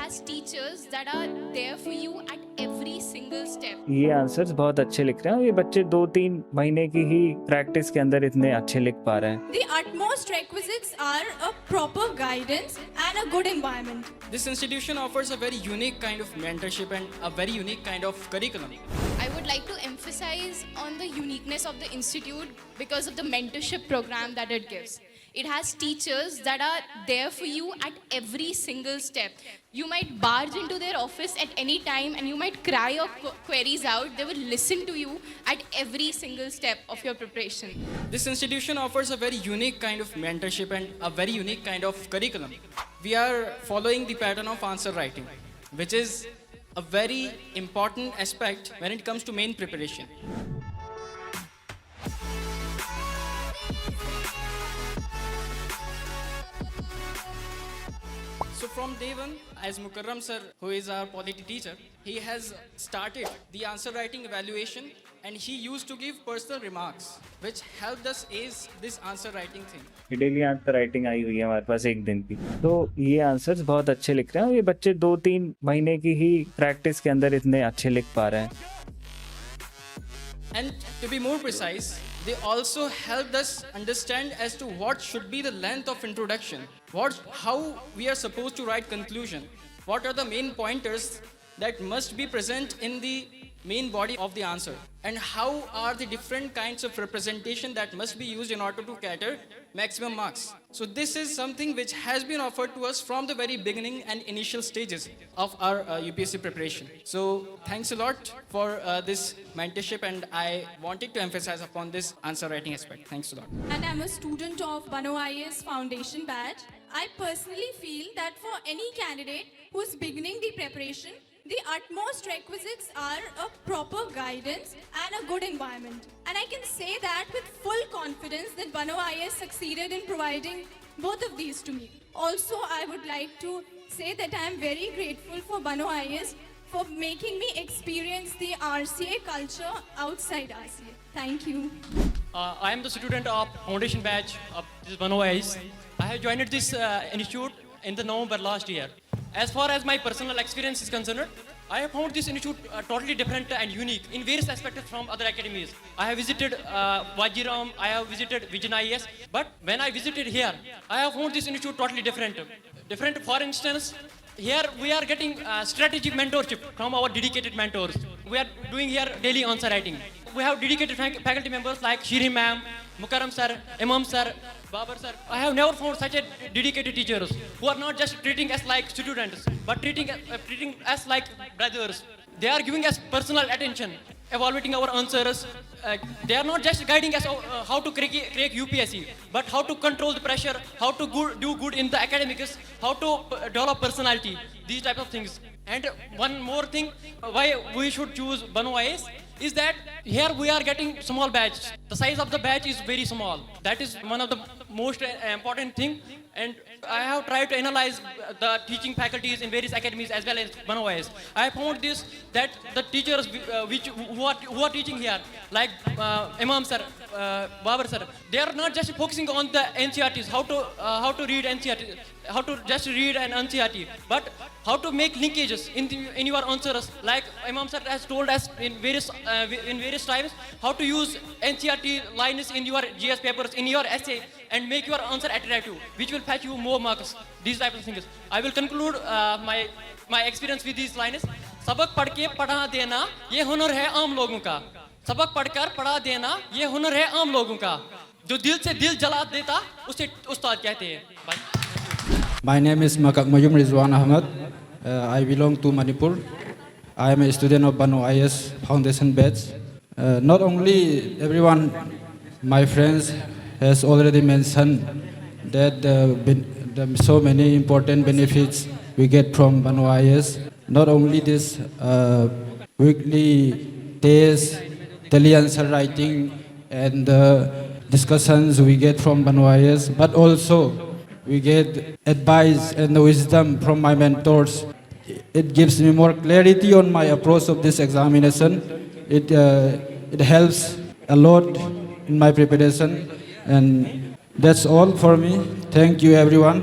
has teachers that are there for you at every single step. ये answers बहुत अच्छे लिख रहे हैं और ये बच्चे 2-3 महीने की ही प्रैक्टिस के अंदर इतने अच्छे लिख पा रहे हैं। The utmost requisites are a proper guidance and a good environment. This institution offers a very unique kind of mentorship and a very unique kind of curriculum. I would like to emphasize on the uniqueness of the institute because of the mentorship program that it gives. It has teachers that are there for you at every single step. You might barge into their office at any time and you might cry your queries out. They will listen to you at every single step of your preparation. This institution offers a very unique kind of mentorship and a very unique kind of curriculum. We are following the pattern of answer writing, which is a very important aspect when it comes to main preparation. So from day one, as Mukarram sir, who is our polity teacher, he has started the answer writing evaluation and he used to give personal remarks which helped us ace this answer writing thing. Daily answer writing I हुई है हमारे पास एक दिन की, तो ये answers बहुत अच्छे लिख रहे हैं और ये बच्चे 2-3 महीने की ही प्रैक्टिस के अंदर इतने अच्छे लिख पा रहे हैं। And to be more precise, they also helped us understand as to what should be the length of introduction, how we are supposed to write conclusion, what are the main pointers that must be present in the main body of the answer, and how are the different kinds of representation that must be used in order to cater maximum marks. So this is something which has been offered to us from the very beginning and initial stages of our UPSC preparation. So thanks a lot for this mentorship, and I wanted to emphasize upon this answer writing aspect. Thanks a lot. And I'm a student of Bano IAS Foundation batch. I personally feel that for any candidate who's beginning the preparation, the utmost requisites are a proper guidance and a good environment. And I can say that with full confidence that Bano IAS succeeded in providing both of these to me. Also, I would like to say that I am very grateful for Bano IAS for making me experience the RCA culture outside RCA. Thank you. I am the student of foundation batch of this Bano IAS. I have joined this institute in the November last year. As far as my personal experience is concerned, I have found this institute totally different and unique in various aspects from other academies. I have visited Vajiram, I have visited Vision IAS, but when I visited here, I have found this institute totally different. Different, for instance, here we are getting strategic mentorship from our dedicated mentors. We are doing here daily answer writing. We have dedicated faculty members like Shiri ma'am, Mukarram sir, Imam sir, Babar sir. I have never found such a dedicated teachers who are not just treating us like students, but treating us like brothers. They are giving us personal attention, evaluating our answers. They are not just guiding us how to crack UPSC, but how to control the pressure, how to do good in the academics, how to develop personality, these type of things. And one more thing, why we should choose Bano IAS is that here we are getting small batch. The size of the batch is very small. That is one of the most important thing. And I have tried to analyze the teaching faculties in various academies as well as Bano IAS. I found this, that the teachers who are teaching here, like Imam sir, Babar sir, they are not just focusing on the NCRTs, how to read NCRT, how to just read an NCRT, but how to make linkages in your answers. Like Imam sir has told us in various times how to use NCRT lines in your GS papers, in your essay, and make your answer attractive, which will fetch you more marks. These type of things. I will conclude my experience with these lines. सबक पढ़ के पढ़ा देना ये हुनर है आम लोगों का. सबक पढ़कर पढ़ा देना ये हुनर है आम लोगों का. जो दिल से दिल जला देता उसे उस्ताद कहते हैं. My name is Makak Mayum Rizwan Ahmad. I belong to Manipur. I am a student of Bano IAS Foundation batch. Not only everyone, my friends has already mentioned that so many important benefits we get from Bano IAS. Not only this weekly test, daily answer writing, and discussions we get from Bano IAS, but also we get advice and wisdom from my mentors. It gives me more clarity on my approach of this examination. It helps a lot in my preparation, and that's all for me. Thank you, everyone.